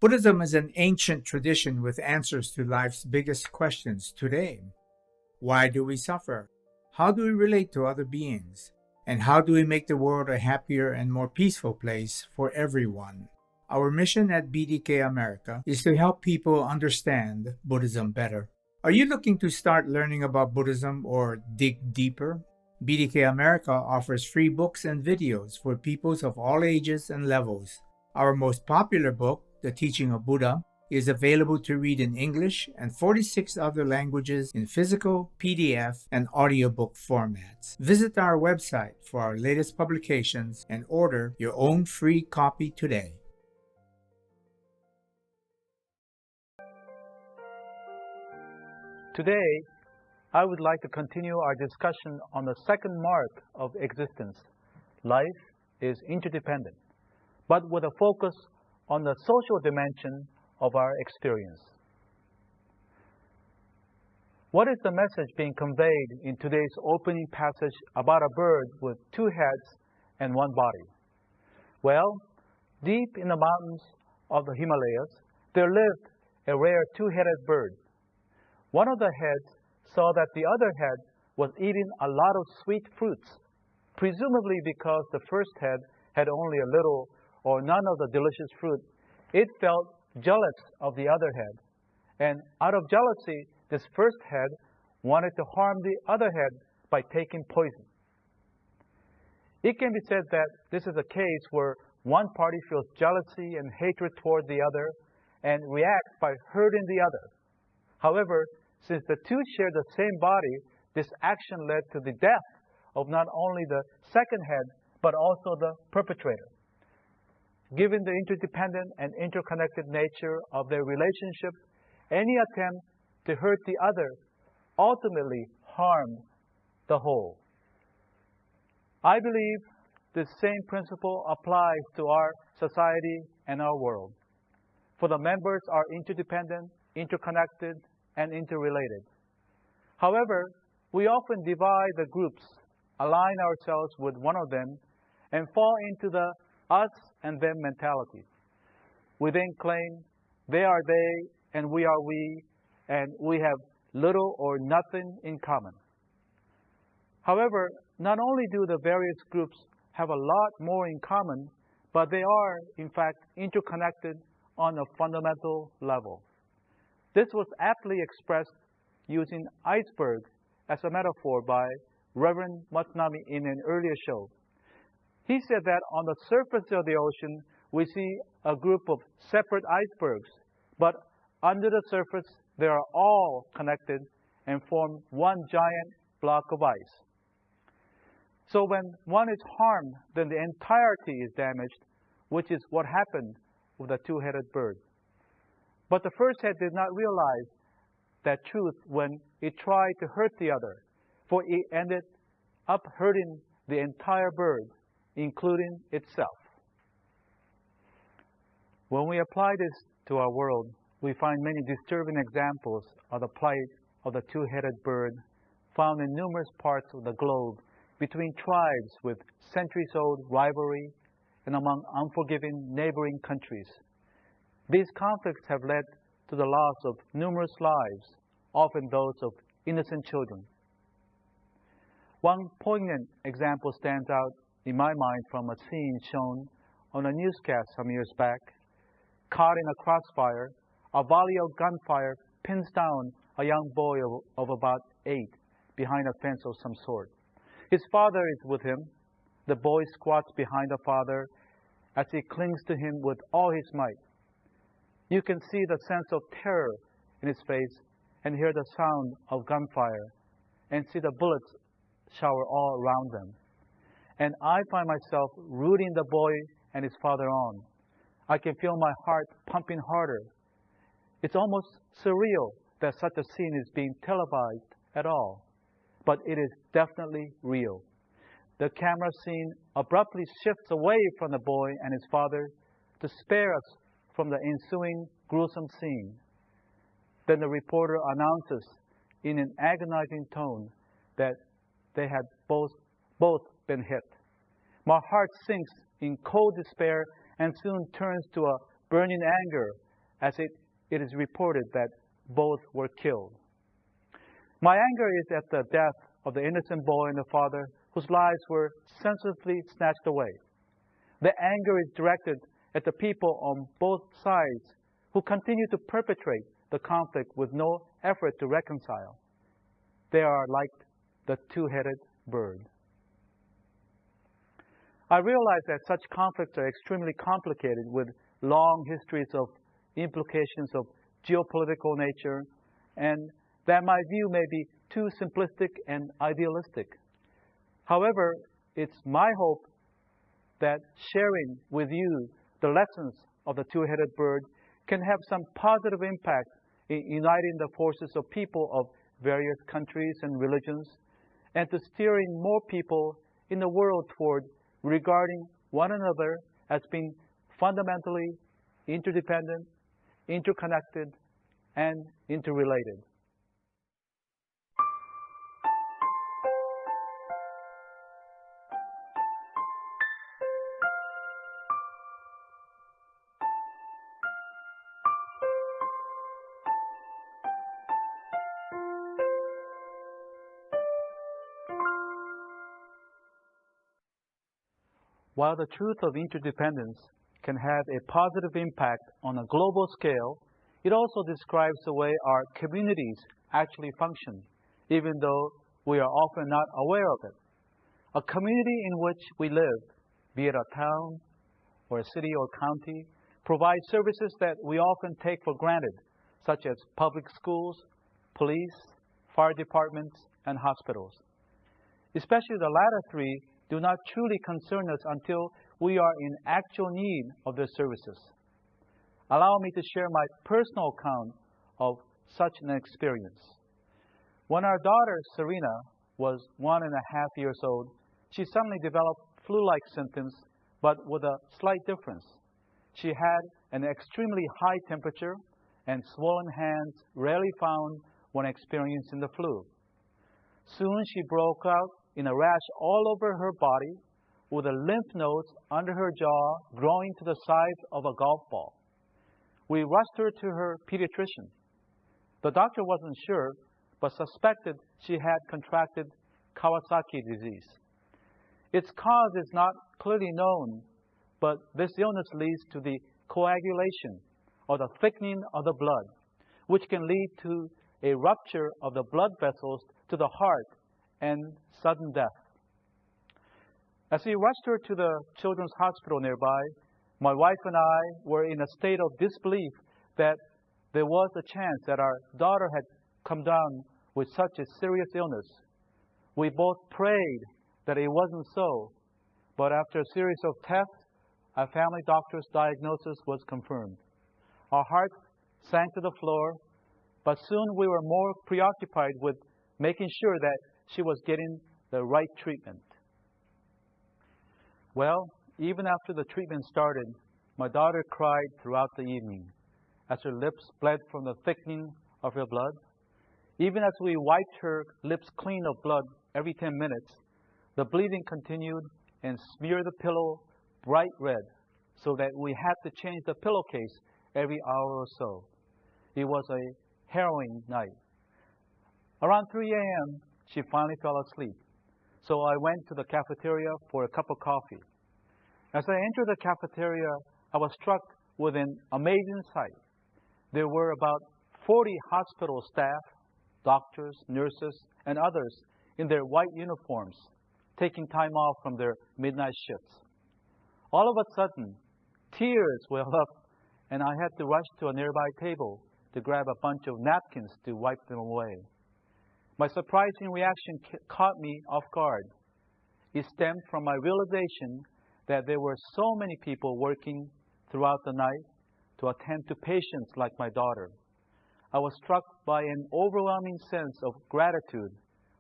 Buddhism is an ancient tradition with answers to life's biggest questions today. Why do we suffer? How do we relate to other beings? And how do we make the world a happier and more peaceful place for everyone? Our mission at BDK America is to help people understand Buddhism better. Are you looking to start learning about Buddhism or dig deeper? BDK America offers free books and videos for peoples of all ages and levels. Our most popular book, The Teaching of Buddha, is available to read in English and 46 other languages in physical, PDF, and audiobook formats. Visit our website for our latest publications and order your own free copy today. Today, I would like to continue our discussion on the second mark of existence. Life is interdependent, but with a focus on the social dimension of our experience. What is the message being conveyed in today's opening passage about a bird with two heads and one body? Well, deep in the mountains of the Himalayas, there lived a rare two-headed bird. One of the heads saw that the other head was eating a lot of sweet fruits, presumably because the first head had only a little or none of the delicious fruit. It felt jealous of the other head, and out of jealousy, this first head wanted to harm the other head by taking poison. It can be said that this is a case where one party feels jealousy and hatred toward the other and reacts by hurting the other. However, since the two share the same body, this action led to the death of not only the second head, but also the perpetrator. Given the interdependent and interconnected nature of their relationship, any attempt to hurt the other ultimately harmed the whole. I believe this same principle applies to our society and our world. For the members are interdependent, interconnected, and interrelated. However, we often divide the groups, align ourselves with one of them, and fall into the us and them mentality. We then claim they are they and we are we, and we have little or nothing in common. However, not only do the various groups have a lot more in common, but they are, in fact, interconnected on a fundamental level. This was aptly expressed using iceberg as a metaphor by Reverend Matsunami in an earlier show. He said that on the surface of the ocean, we see a group of separate icebergs, but under the surface, they are all connected and form one giant block of ice. So when one is harmed, then the entirety is damaged, which is what happened with the two-headed bird. But the first head did not realize that truth when it tried to hurt the other, for it ended up hurting the entire bird, including itself. When we apply this to our world, we find many disturbing examples of the plight of the two-headed bird found in numerous parts of the globe between tribes with centuries-old rivalry and among unforgiving neighboring countries. These conflicts have led to the loss of numerous lives, often those of innocent children. One poignant example stands out in my mind from a scene shown on a newscast some years back. Caught in a crossfire, a volley of gunfire pins down a young boy of about 8 behind a fence of some sort. His father is with him. The boy squats behind the father as he clings to him with all his might. You can see the sense of terror in his face and hear the sound of gunfire and see the bullets shower all around them. And I find myself rooting the boy and his father on. I can feel my heart pumping harder. It's almost surreal that such a scene is being televised at all, but it is definitely real. The camera scene abruptly shifts away from the boy and his father to spare us from the ensuing gruesome scene. Then the reporter announces in an agonizing tone that they had both been hit. My heart sinks in cold despair and soon turns to a burning anger as it is reported that both were killed. My anger is at the death of the innocent boy and the father whose lives were senselessly snatched away. The anger is directed at the people on both sides who continue to perpetrate the conflict with no effort to reconcile. They are like the two-headed bird. I realize that such conflicts are extremely complicated with long histories of implications of geopolitical nature, and that my view may be too simplistic and idealistic. However, it's my hope that sharing with you the lessons of the two-headed bird can have some positive impact in uniting the forces of people of various countries and religions, and to steering more people in the world toward regarding one another as being fundamentally interdependent, interconnected, and interrelated. While the truth of interdependence can have a positive impact on a global scale, it also describes the way our communities actually function, even though we are often not aware of it. A community in which we live, be it a town or a city or county, provides services that we often take for granted, such as public schools, police, fire departments, and hospitals. Especially the latter three do not truly concern us until we are in actual need of their services. Allow me to share my personal account of such an experience. When our daughter, Serena, was 1.5 years old, she suddenly developed flu-like symptoms, but with a slight difference. She had an extremely high temperature and swollen hands rarely found when experiencing the flu. Soon she broke out in a rash all over her body, with the lymph nodes under her jaw growing to the size of a golf ball. We rushed her to her pediatrician. The doctor wasn't sure, but suspected she had contracted Kawasaki disease. Its cause is not clearly known, but this illness leads to the coagulation or the thickening of the blood, which can lead to a rupture of the blood vessels to the heart and sudden death. As we rushed her to the children's hospital nearby, my wife and I were in a state of disbelief that there was a chance that our daughter had come down with such a serious illness. We both prayed that it wasn't so, but after a series of tests, our family doctor's diagnosis was confirmed. Our hearts sank to the floor, but soon we were more preoccupied with making sure that she was getting the right treatment. Well, even after the treatment started, my daughter cried throughout the evening as her lips bled from the thickening of her blood. Even as we wiped her lips clean of blood every 10 minutes, the bleeding continued and smeared the pillow bright red, so that we had to change the pillowcase every hour or so. It was a harrowing night. Around 3 a.m., she finally fell asleep, so I went to the cafeteria for a cup of coffee. As I entered the cafeteria, I was struck with an amazing sight. There were about 40 hospital staff, doctors, nurses, and others in their white uniforms, taking time off from their midnight shifts. All of a sudden, tears welled up, and I had to rush to a nearby table to grab a bunch of napkins to wipe them away. My surprising reaction caught me off guard. It stemmed from my realization that there were so many people working throughout the night to attend to patients like my daughter. I was struck by an overwhelming sense of gratitude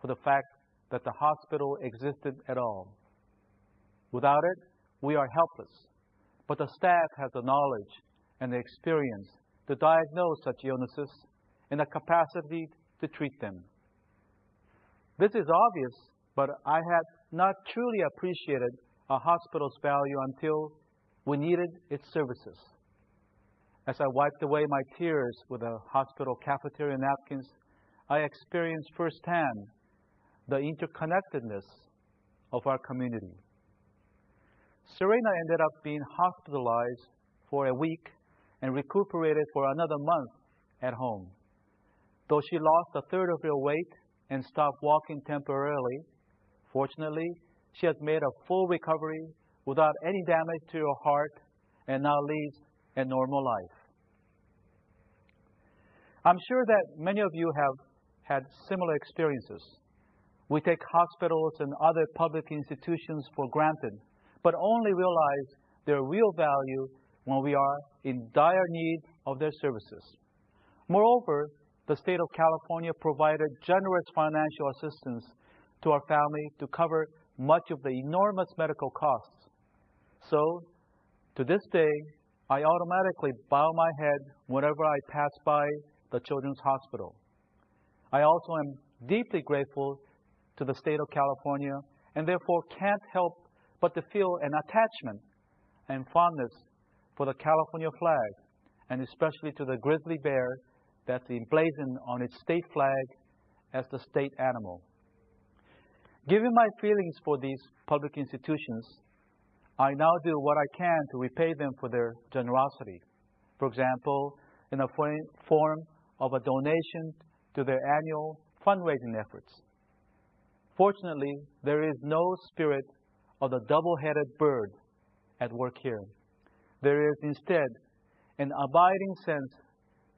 for the fact that the hospital existed at all. Without it, we are helpless, but the staff has the knowledge and the experience to diagnose such illnesses and the capacity to treat them. This is obvious, but I had not truly appreciated a hospital's value until we needed its services. As I wiped away my tears with the hospital cafeteria napkins, I experienced firsthand the interconnectedness of our community. Serena ended up being hospitalized for a week and recuperated for another month at home. Though she lost a third of her weight and stopped walking temporarily, fortunately, she has made a full recovery without any damage to her heart and now leads a normal life. I'm sure that many of you have had similar experiences. We take hospitals and other public institutions for granted, but only realize their real value when we are in dire need of their services. Moreover, the state of California provided generous financial assistance to our family to cover much of the enormous medical costs. So, to this day, I automatically bow my head whenever I pass by the Children's Hospital. I also am deeply grateful to the state of California and therefore can't help but to feel an attachment and fondness for the California flag, and especially to the grizzly bear that's emblazoned on its state flag as the state animal. Given my feelings for these public institutions, I now do what I can to repay them for their generosity. For example, in the form of a donation to their annual fundraising efforts. Fortunately, there is no spirit of the double-headed bird at work here. There is instead an abiding sense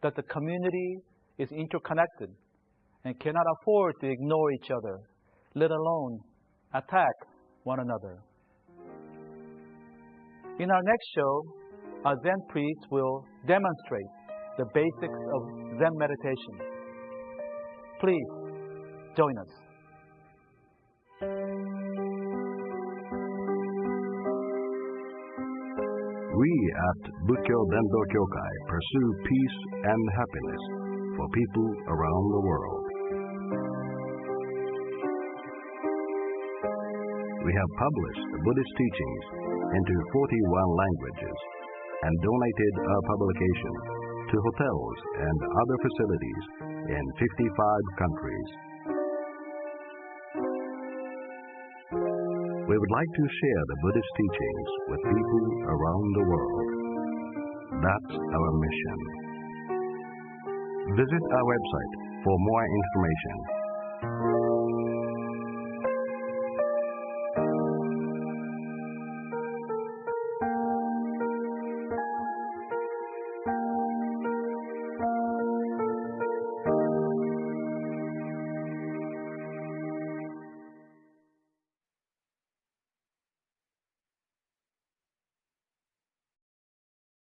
that the community is interconnected and cannot afford to ignore each other, let alone attack one another. In our next show, a Zen priest will demonstrate the basics of Zen meditation. Please join us. We at Bukkyo Dendo Kyokai pursue peace and happiness for people around the world. We have published the Buddhist teachings into 41 languages and donated our publication to hotels and other facilities in 55 countries. We would like to share the Buddhist teachings with people around the world. That's our mission. Visit our website for more information.